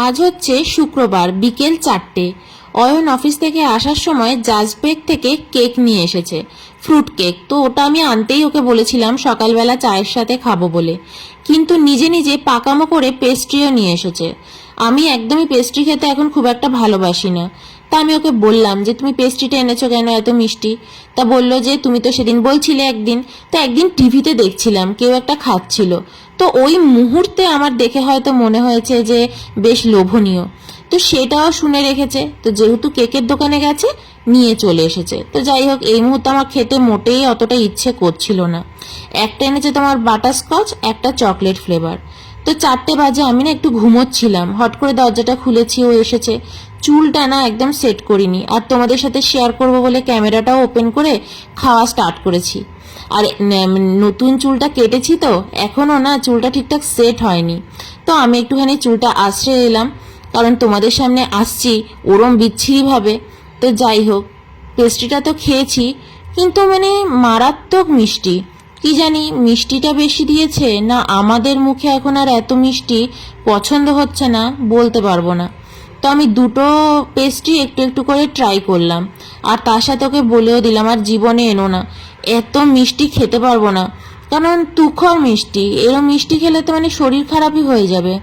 আজ হচ্ছে শুক্রবার বিকেল 4টে। অয়ন অফিস থেকে আসার সময় জাজবেক থেকে কেক নিয়ে এসেছে, ফ্রুট কেক। তো ওটা আমি আনতেই ওকে বলেছিলাম সকালবেলা চায়ের সাথে খাবো বলে, কিন্তু নিজে নিজে পাকামো করে পেস্ট্রিও নিয়ে এসেছে। আমি একদমই পেস্ট্রি খেতে এখন খুব একটা ভালোবাসি না। তা আমি ওকে বললাম যে তুমি পেস্ট্রিটা এনেছো কেন, এত মিষ্টি? তা বললো যে তুমি তো সেদিন বলছিলে একদিন। তো একদিন টিভিতে দেখছিলাম কেউ একটা খাচ্ছিল, তো ওই মুহূর্তে আমার দেখে হয়তো মনে হয়েছে যে বেশ লোভনীয়, তো সেটাও শুনে রেখেছে। তো যেহেতু কেকের দোকানে গেছে, নিয়ে চলে এসেছে। তো যাই হোক, এই মুহূর্তে আমার খেতে মোটেই অতটা ইচ্ছে করছিল না। একটা এনেছে তোমার বাটারস্কচ, একটা চকলেট ফ্লেভার। তো 4টে বাজে, আমি না একটু ঘুমোচ্ছিলাম, হট করে দরজাটা খুলেছি, ও এসেছে। চুলটা না একদম সেট করিনি, আর তোমাদের সাথে শেয়ার করব বলে ক্যামেরাটাও ওপেন করে খাওয়া স্টার্ট করেছি। আর নতুন চুলটা কেটেছি, তো এখনো না চুলটা ঠিকঠাক সেট হয়নি। তো আমি একটুখানি চুলটা আশ্রয় এলাম, কারণ তোমাদের সামনে আসছি ওরম বিচ্ছিরিভাবে। তো যাই হোক, পেস্ট্রিটা তো খেয়েছি, কিন্তু মানে মারাত্মক মিষ্টি। কি জানি মিষ্টিটা বেশি দিয়েছে না আমাদের মুখে এখন আর এত মিষ্টি পছন্দ হচ্ছে না, বলতে পারবো না। তো আমি দুটো পেস্ট্রি একটু একটু করে ট্রাই করলাম, আর তার সাথে ওকে বলেও দিলাম আর জীবনে এনো না, এত মিষ্টি খেতে পারবো না। কারণ তুখর মিষ্টি, এরম মিষ্টি খেলে তো মানে শরীর খারাপই হয়ে যাবে।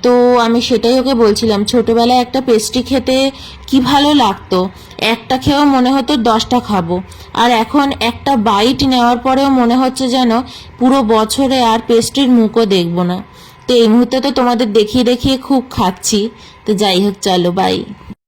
তো আমি সেটাই ওকে বলছিলাম, ছোটবেলায় একটা পেস্ট্রি খেতে কি ভালো লাগতো, একটা খেয়েও মনে হতো 10টা খাবো, আর এখন একটা বাইট নেওয়ার পরেও মনে হচ্ছে যেন পুরো বছরে আর পেস্ট্রির মুখও দেখবো না। তো এই মুহূর্তে তো তোমাদের দেখিয়ে দেখিয়ে খুব খাচ্ছি। তো যাই হোক, চলো বাই।